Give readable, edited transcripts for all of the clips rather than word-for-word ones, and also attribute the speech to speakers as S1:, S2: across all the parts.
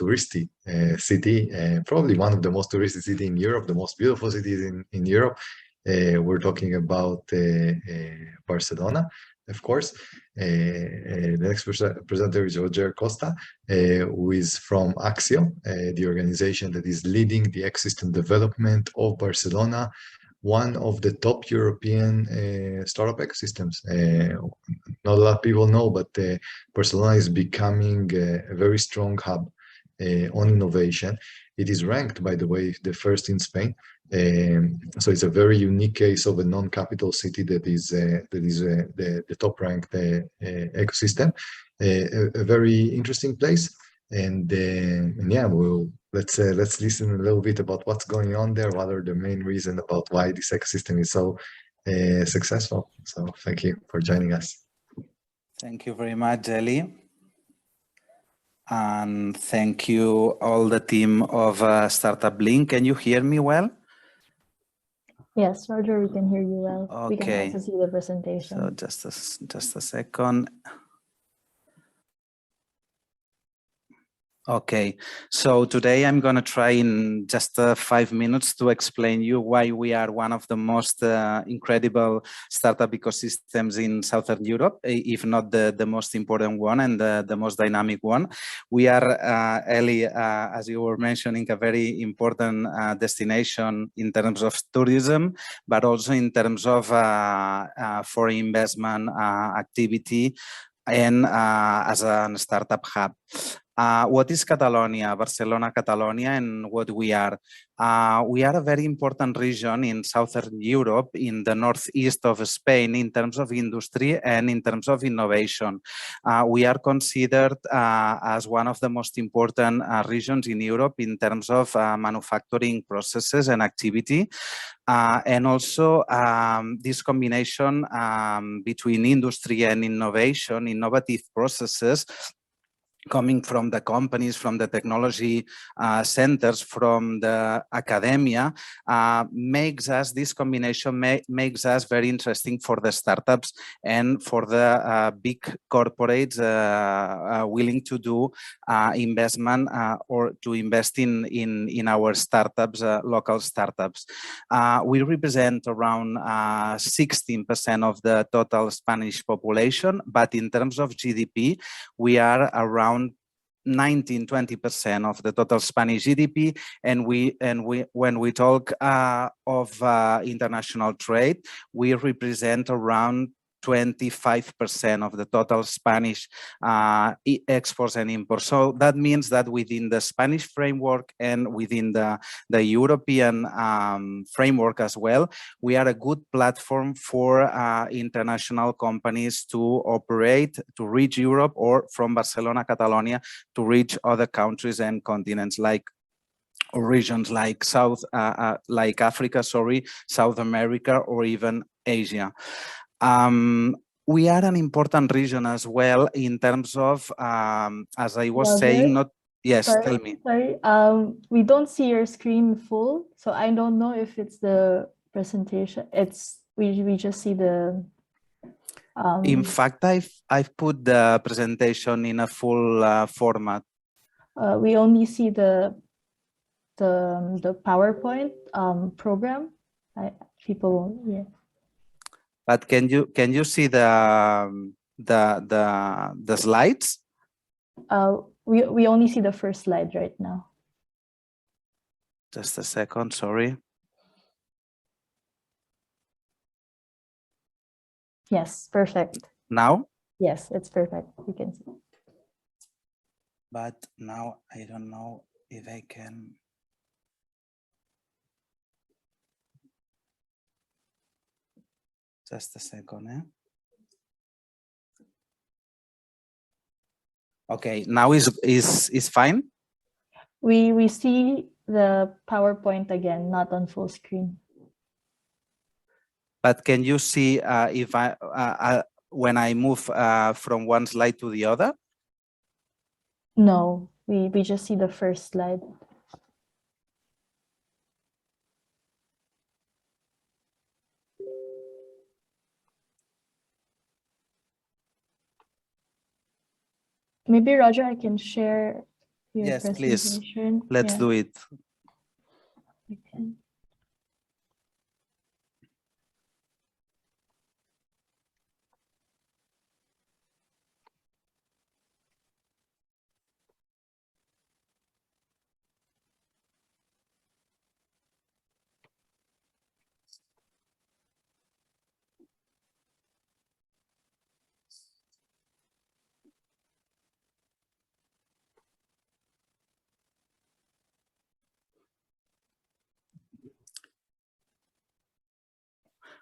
S1: touristy city, probably one of the most touristy cities in Europe, the most beautiful cities in Europe. We're talking about Barcelona, of course. The next presenter is Roger Costa, who is from Axio, the organization that is leading the ecosystem development of Barcelona, one of the top European startup ecosystems. Not a lot of people know, but Barcelona is becoming a very strong hub on innovation. It is ranked, by the way, the first in Spain. So it's a very unique case of a non-capital city that is the top-ranked ecosystem. A very interesting place, and yeah, let's listen a little bit about what's going on there. What are the main reasons about why this ecosystem is so successful? So thank you for joining us.
S2: Thank you very much, Eli. And thank you all the team of Startup Link. Can you hear me well?
S3: Yes, Roger, we can hear you well.
S2: Okay.
S3: We can also see the presentation.
S2: So just a second. Okay, so today I'm going to try in just 5 minutes to explain you why we are one of the most incredible startup ecosystems in Southern Europe, if not the most important one and the most dynamic one. We are, Eli, as you were mentioning, a very important destination in terms of tourism, but also in terms of foreign investment activity and as a startup hub. What is Catalonia, Barcelona, Catalonia, and what we are? We are a very important region in Southern Europe, in the northeast of Spain, in terms of industry and in terms of innovation. We are considered as one of the most important regions in Europe in terms of manufacturing processes and activity. And also this combination between industry and innovation, innovative processes, coming from the companies, from the technology centers, from the academia, makes us, this combination makes us very interesting for the startups and for the big corporates willing to do investment or to invest in our startups, local startups. We represent around 16% of the total Spanish population, but in terms of GDP, we are around 19-20% of the total Spanish GDP, and when we talk of international trade, we represent around 25% of the total Spanish exports and imports. So that means that within the Spanish framework and within the European framework as well, we are a good platform for international companies to operate, to reach Europe, or from Barcelona, Catalonia, to reach other countries and continents like or regions like like Africa, South America, or even Asia. We are an important region as well in terms of, as I was saying, not, yes,
S3: sorry,
S2: tell me.
S3: Sorry, we don't see your screen full, so I don't know if it's the presentation. We just see the.
S2: In fact, I've put the presentation in a full format.
S3: We only see the PowerPoint program. People, yeah.
S2: But can you see the slides?
S3: We only see the first slide right now.
S2: Just a second, sorry.
S3: Yes, perfect.
S2: Now?
S3: Yes, it's perfect. You can see.
S2: But now I don't know if I can. Just a second, eh? Okay, now is fine.
S3: We see the PowerPoint again, not on full screen.
S2: But can you see if when I move from one slide to the other?
S3: No, we just see the first slide. Maybe, Roger, I can share your
S2: Yes, please.
S3: presentation.
S2: Let's do it.
S3: Okay.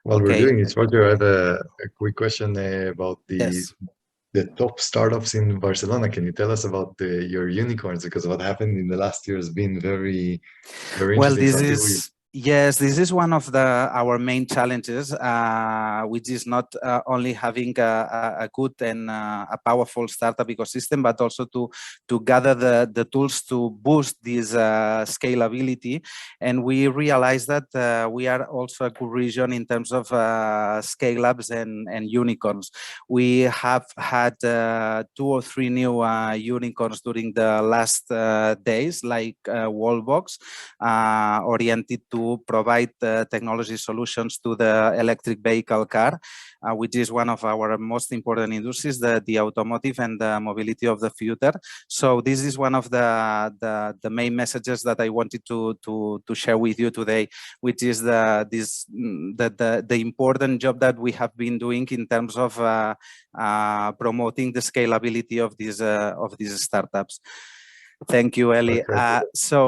S1: While we're
S2: Okay.
S1: doing it, Roger, I have a quick question about
S2: Yes.
S1: the top startups in Barcelona. Can you tell us about your unicorns? Because what happened in the last year has been very, very
S2: Well,
S1: interesting.
S2: this
S1: So I'll give you.
S2: is yes, this is one of our main challenges, which is not only having a good and a powerful startup ecosystem, but also to gather the tools to boost this scalability. And we realize that we are also a good region in terms of scale-ups and unicorns. We have had 2 or 3 new unicorns during the last days, like Wallbox, oriented to provide technology solutions to the electric vehicle car, which is one of our most important industries, the automotive and the mobility of the future. So this is one of the main messages that I wanted to share with you today, which is the important job that we have been doing in terms of promoting the scalability of these startups. Thank you, Eli.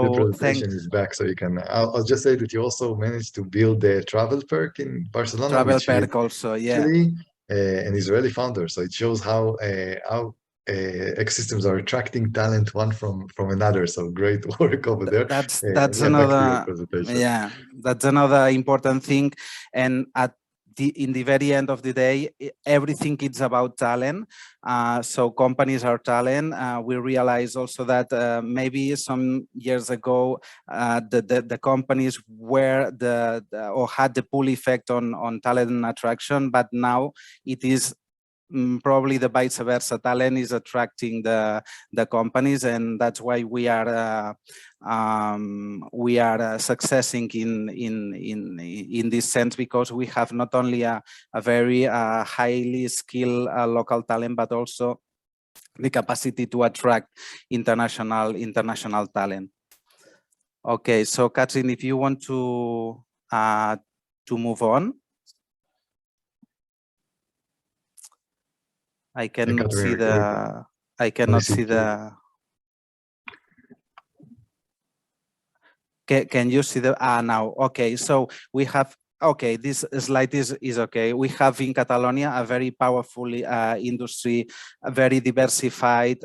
S1: The presentation is back, so you can. I'll just say that you also managed to build a travel perk in Barcelona,
S2: travel
S1: which
S2: perk
S1: is
S2: also, yeah.
S1: actually an Israeli founder. So it shows how ecosystems are attracting talent one from another. So great work over there.
S2: That's
S1: Yeah, back to your
S2: another,
S1: presentation.
S2: yeah, that's another important thing. And in the very end of the day, everything is about talent. So companies are talent. We realize also that maybe some years ago, the companies were or had the pull effect on talent attraction, but now it is probably the vice versa. Talent is attracting the companies, and that's why we are successing in this sense, because we have not only a very highly skilled local talent, but also the capacity to attract international talent. Okay, so Katrin, if you want to move on. I cannot see the. I cannot see the. Can you see the? Now. Okay, so we have. Okay, this slide is okay. We have in Catalonia a very powerful industry, very diversified,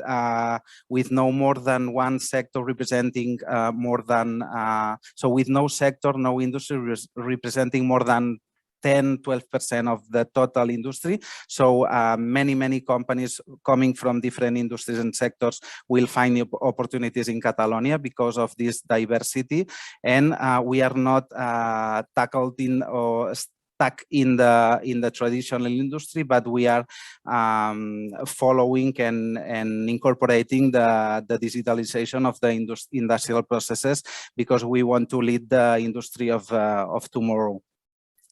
S2: with no more than one sector representing more than. So with no sector, no industry representing more than 10-12% of the total industry. So many companies coming from different industries and sectors will find opportunities in Catalonia because of this diversity. And we are not tackled in or stuck in the traditional industry, but we are following and incorporating the digitalization of the industrial processes, because we want to lead the industry of tomorrow,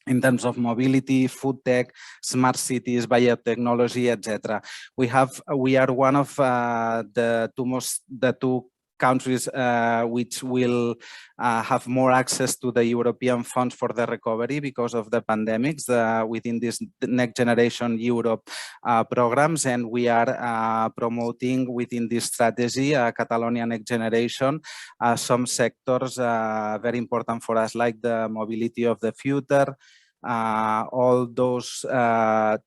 S2: in terms of mobility, food tech, smart cities, biotechnology, etc. We are one of the two countries which will have more access to the European funds for the recovery because of the pandemics within this Next Generation Europe programs, and we are promoting within this strategy, Catalonia Next Generation, some sectors very important for us, like the mobility of the future, all those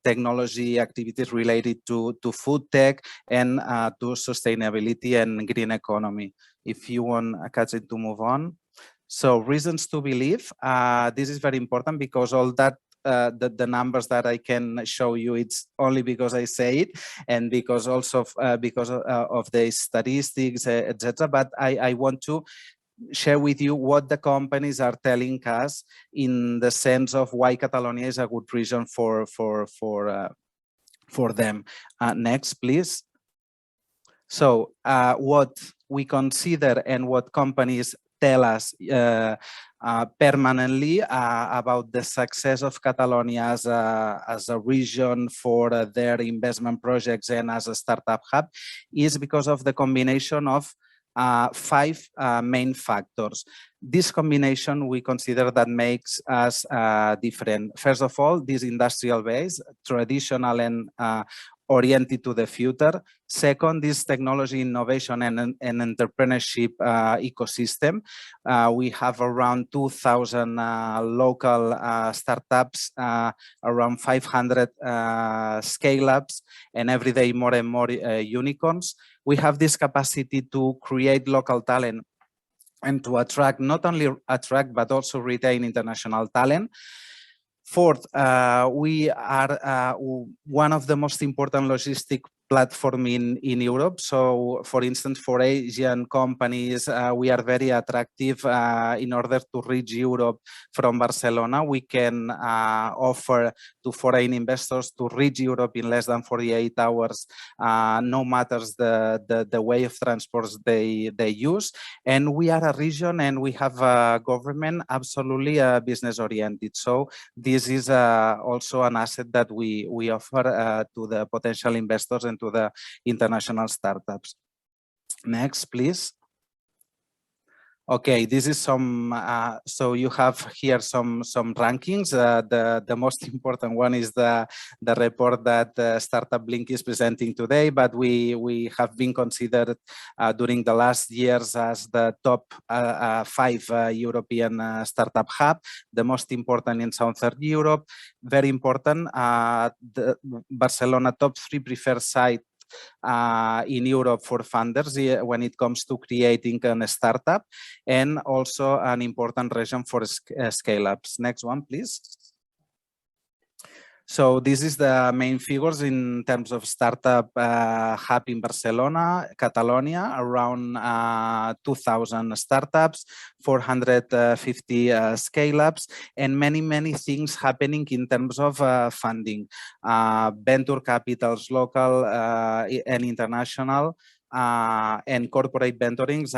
S2: technology activities related to food tech and to sustainability and green economy. If you want, Katrin, to move on. So reasons to believe, this is very important, because all that the numbers that I can show you, it's only because I say it, and because also because of the statistics, etc. But I want to share with you what the companies are telling us in the sense of why Catalonia is a good region for them. Next, please. So what we consider and what companies tell us permanently about the success of Catalonia as a region for their investment projects and as a startup hub is because of the combination of 5 main factors. This combination we consider that makes us different. First of all, this industrial base, traditional and oriented to the future. Second, this technology innovation and entrepreneurship ecosystem. We have around 2,000 local startups, around 500 scale-ups, and every day more and more unicorns. We have this capacity to create local talent and to attract, not only attract, but also retain international talent. Fourth, we are one of the most important logistic platform in Europe. So, for instance, for Asian companies, we are very attractive in order to reach Europe from Barcelona. We can offer to foreign investors to reach Europe in less than 48 hours, no matters the way of transport they use. And we are a region and we have a government absolutely business oriented. So this is also an asset that we offer to the potential investors and to the international startups. Next, please. Okay, this is some, so you have here some rankings. The most important one is the report that Startup Link is presenting today, but we have been considered during the last years as the top 5 European startup hub, the most important in Southern Europe. Very important, the Barcelona top 3 preferred site in Europe for funders when it comes to creating a startup, and also an important region for scale-ups. Next one, please. So this is the main figures in terms of startup hub in Barcelona, Catalonia, around 2,000 startups, 450 scale-ups, and many things happening in terms of funding. Venture capitals, local and international, and corporate venturings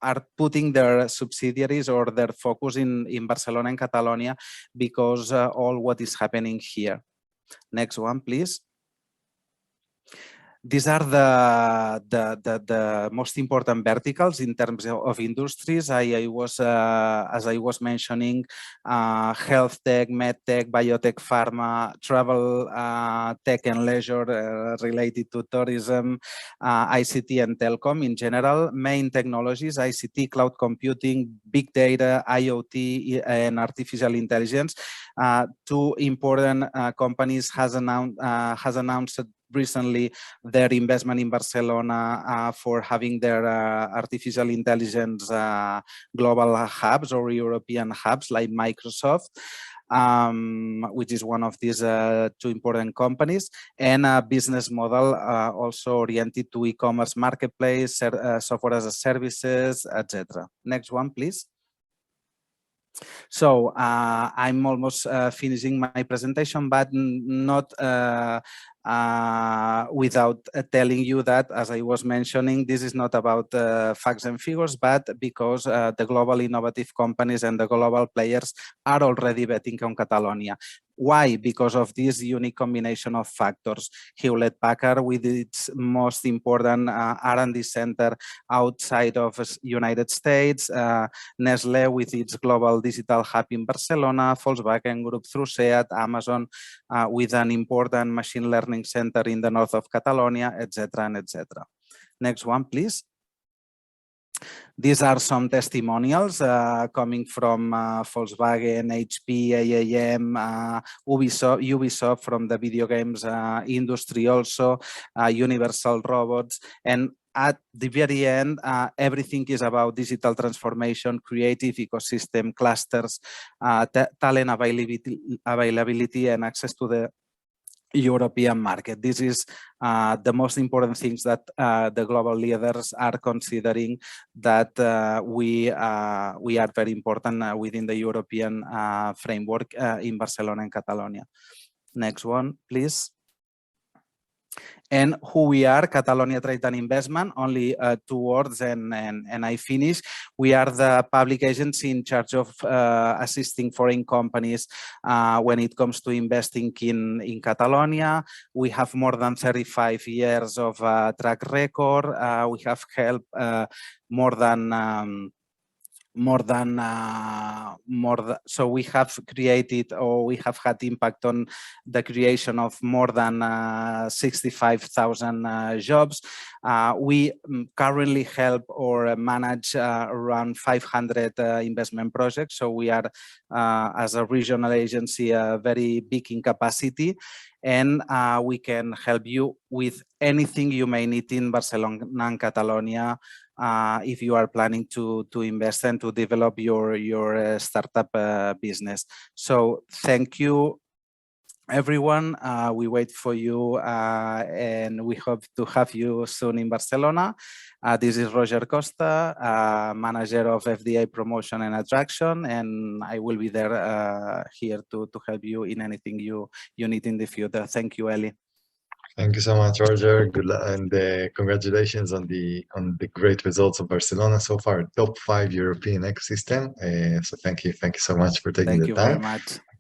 S2: are putting their subsidiaries or their focus in Barcelona and Catalonia because all what is happening here. Next one, please. These are the most important verticals in terms of industries. As I was mentioning, health tech, med tech, biotech, pharma, travel tech and leisure related to tourism, ICT and telecom in general. Main technologies: ICT, cloud computing, big data, IoT, and artificial intelligence. 2 important companies has announced recently their investment in Barcelona for having their artificial intelligence global hubs or European hubs like Microsoft, which is one of these 2 important companies, and a business model also oriented to e-commerce marketplace, software as a services, etc. Next one, please. So I'm almost finishing my presentation, but not without telling you that, as I was mentioning, this is not about facts and figures, but because the global innovative companies and the global players are already betting on Catalonia. Why? Because of this unique combination of factors. Hewlett-Packard, with its most important R&D center outside of United States, Nestlé with its global digital hub in Barcelona, Volkswagen Group through SEAT, Amazon with an important machine learning center in the north of Catalonia, etc. and etc. Next one, please. These are some testimonials coming from Volkswagen, HP, AAM, Ubisoft from the video games industry also, Universal Robots, and at the very end, everything is about digital transformation, creative ecosystem, clusters, talent availability, and access to the European market. This is the most important things that the global leaders are considering, that we are very important within the European framework in Barcelona and Catalonia. Next one, please. And who we are, Catalonia Trade and Investment, only 2 words and I finish. We are the public agency in charge of assisting foreign companies when it comes to investing in Catalonia. We have more than 35 years of track record. We have helped so we have created, or we have had impact on the creation of more than 65,000 jobs. We currently help or manage around 500 investment projects. So we are, as a regional agency, very big in capacity, and we can help you with anything you may need in Barcelona and Catalonia if you are planning to invest and to develop your startup business. So thank you, everyone. We wait for you and we hope to have you soon in Barcelona. This is Roger Costa, manager of FDA promotion and attraction, and I will be there here to help you in anything you need in the future. Thank you, Eli.
S1: Thank you so much, Roger. Good luck, and congratulations on the great results of Barcelona so far. Top 5 European ecosystem. So thank you so much for taking the time.
S2: Thank you very much.